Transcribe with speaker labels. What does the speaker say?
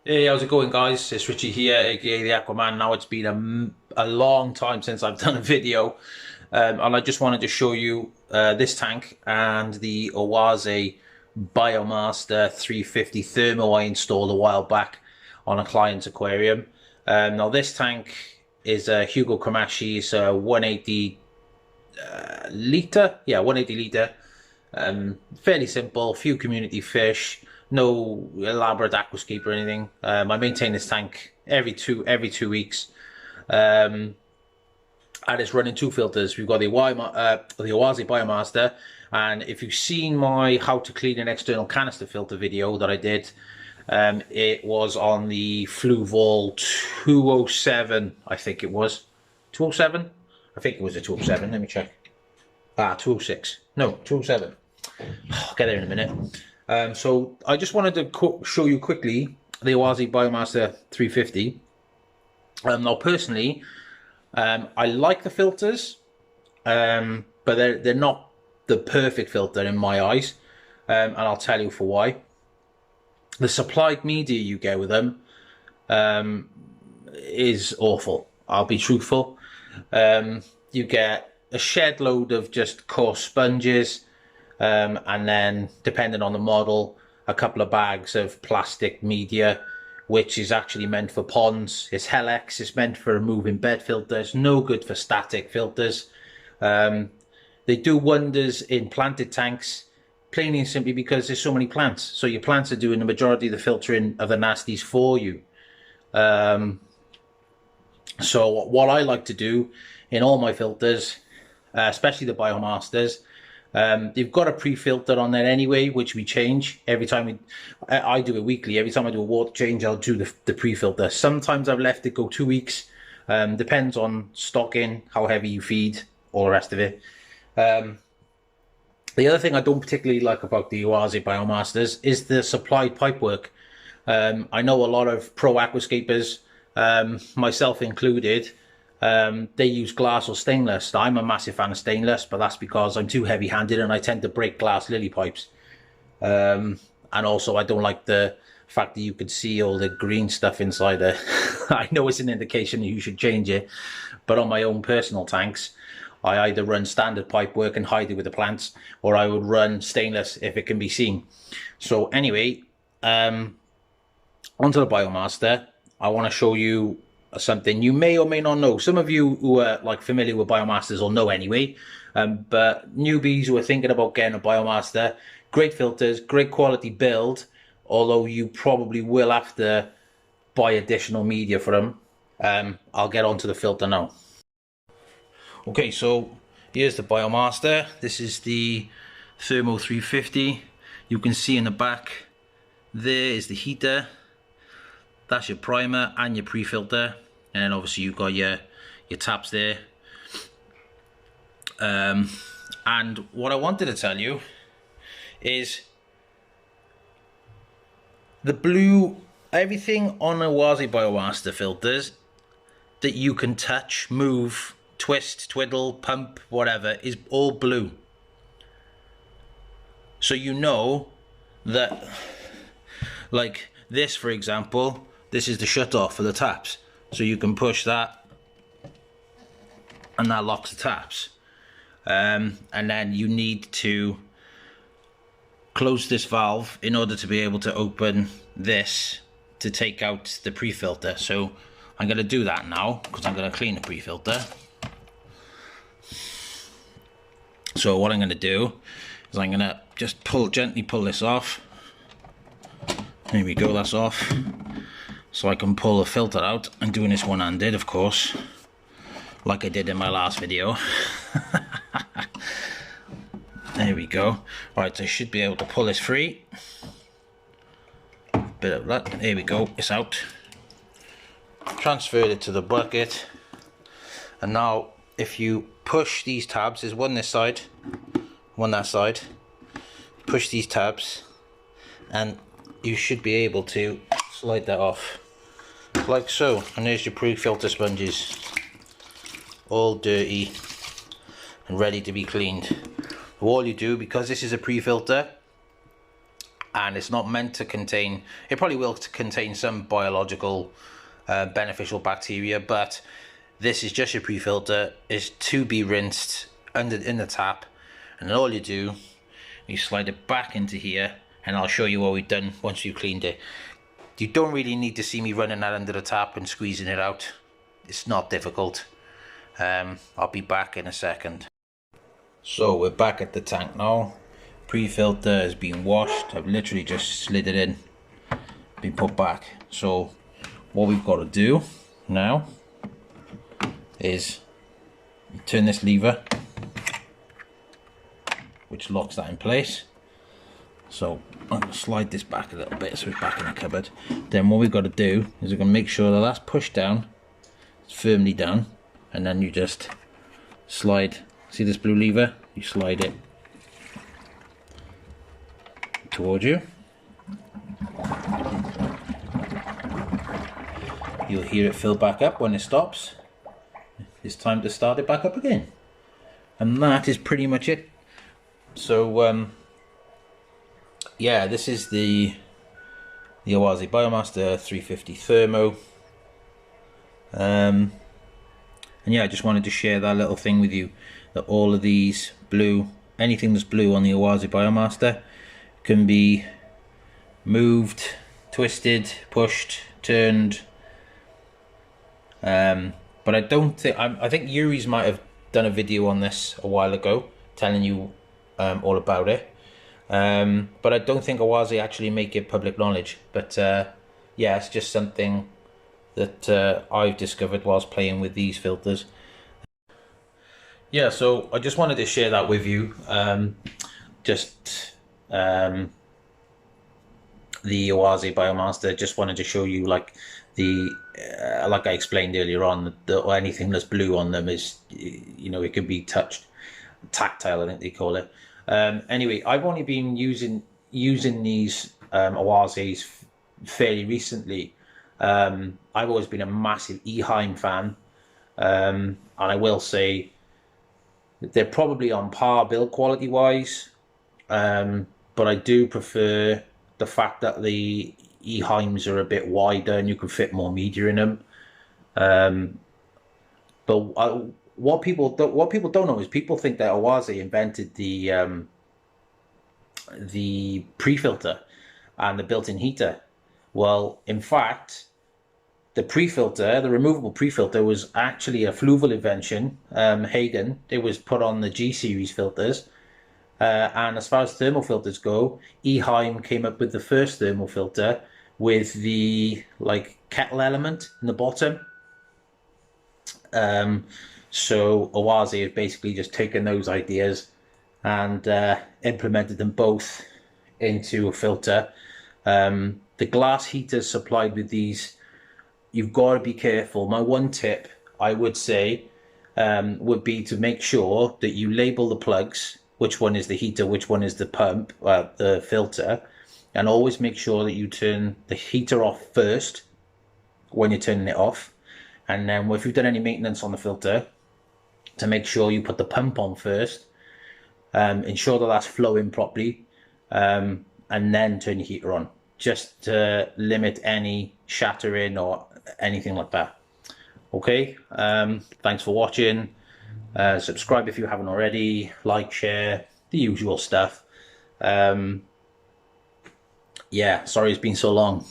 Speaker 1: Hey, how's it going, guys? It's Richie here, aka the Aquaman. Now it's been a long time since I've done a video, and I just wanted to show you this tank and the Oase Biomaster 350 Thermo I installed a while back on a client's aquarium. Now this tank is a Hugo Komachi. It's a 180 liter, yeah, 180 liter. Fairly simple, few community fish, no elaborate aquascape or anything. I maintain this tank every two weeks, and it's running two filters. We've got the Oase Biomaster, and if you've seen my how to clean an external canister filter video that I did, it was on the Fluval 207, I think it was 207. I think it was a 207. Let me check. 206. No, 207. I'll get there in a minute. So I just wanted to show you quickly the Oase Biomaster 350. Now, personally, I like the filters, but they're not the perfect filter in my eyes, and I'll tell you for why. The supplied media you get with them is awful. I'll be truthful. You get a shed load of just coarse sponges, and then, depending on the model, a couple of bags of plastic media, which is actually meant for ponds. It's Helex. It's meant for removing bed filters. No good for static filters. They do wonders in planted tanks, plainly and simply because there's so many plants. So your plants are doing the majority of the filtering of the nasties for you. So what I like to do in all my filters, especially the Biomasters, they've got a pre-filter on there anyway, which we change every time I do it weekly. Every time I do a water change, I'll do the pre-filter. Sometimes I've left it go 2 weeks. Depends on stocking, how heavy you feed, all the rest of it. The other thing I don't particularly like about the Oase Biomasters is the supplied pipework. I know a lot of pro aquascapers, myself included, they use glass or stainless. I'm a massive fan of stainless, but that's because I'm too heavy-handed and I tend to break glass lily pipes. And also, I don't like the fact that you could see all the green stuff inside there. I know it's an indication that you should change it, but on my own personal tanks, I either run standard pipe work and hide it with the plants, or I would run stainless if it can be seen. So anyway, onto the Biomaster. I want to show you something you may or may not know. Some of you who are like familiar with Biomasters will know anyway, but newbies who are thinking about getting a Biomaster, great filters, great quality build, although you probably will have to buy additional media for them. I'll get onto the filter now. Okay, so here's the Biomaster. This is the Thermo 350. You can see in the back there is the heater. That's your primer and your pre-filter, and then obviously you've got your taps there. And what I wanted to tell you is the blue, everything on a Oase Biomaster filters that you can touch, move, twist, twiddle, pump, whatever, is all blue. So you know that, like this for example, this is the shut off for the taps. So you can push that and that locks the taps. And then you need to close this valve in order to be able to open this to take out the pre-filter. So I'm going to do that now because I'm going to clean the pre-filter. So what I'm going to do is I'm going to just gently pull this off. There we go, that's off. So I can pull the filter out. I'm doing this one-handed, of course, like I did in my last video. There we go. Right, so I should be able to pull this free. Bit of luck. There we go, it's out. Transferred it to the bucket. And now if you push these tabs, there's one this side, one that side. Push these tabs and you should be able to slide that off like so, and there's your pre-filter sponges, all dirty and ready to be cleaned. All you do, because this is a pre-filter, and it's not meant to contain, it probably will contain some biological beneficial bacteria, but this is just your pre-filter. It's to be rinsed in the tap, and then all you do, you slide it back into here, and I'll show you what we've done once you've cleaned it. You don't really need to see me running that under the tap and squeezing it out. It's not difficult. I'll be back in a second. So we're back at the tank now. Pre-filter has been washed. I've literally just slid it in, been put back. So what we've got to do now is turn this lever, which locks that in place. So I'm going to slide this back a little bit so it's back in the cupboard. Then what we've got to do is we're going to make sure that that's pushed down, it's firmly down, and then you just slide, see this blue lever? You slide it towards you. You'll hear it fill back up when it stops. It's time to start it back up again. And that is pretty much it. So yeah, this is the Oase Biomaster 350 Thermo. And yeah, I just wanted to share that little thing with you, that all of these blue, anything that's blue on the Oase Biomaster can be moved, twisted, pushed, turned. But I don't think, I think Yuri's might have done a video on this a while ago, telling you all about it. But I don't think Oase actually make it public knowledge. But yeah, it's just something that I've discovered whilst playing with these filters. Yeah, so I just wanted to share that with you. The Oase Biomaster, just wanted to show you, like the like I explained earlier on, anything that's blue on them is, you know, it can be touched, tactile, I think they call it. Anyway, I've only been using these Oases fairly recently. I've always been a massive Eheim fan, and I will say they're probably on par build quality wise, but I do prefer the fact that the Eheims are a bit wider and you can fit more media in them. But what people don't know is, people think that Oase invented the pre-filter and the built-in heater. Well, in fact, the pre-filter, the removable pre-filter, was actually a Fluval invention. Hagen, it was put on the G series filters. And as far as thermal filters go, Eheim came up with the first thermal filter with the like kettle element in the bottom. So Oase have basically just taken those ideas and implemented them both into a filter. The glass heaters supplied with these, you've got to be careful. My one tip, I would say, would be to make sure that you label the plugs, which one is the heater, which one is the pump, the filter, and always make sure that you turn the heater off first when you're turning it off. And then if you've done any maintenance on the filter, to make sure you put the pump on first, ensure that that's flowing properly, and then turn your heater on, just to limit any shattering or anything like that. Okay, thanks for watching. Subscribe if you haven't already, like, share, the usual stuff. Yeah, sorry it's been so long.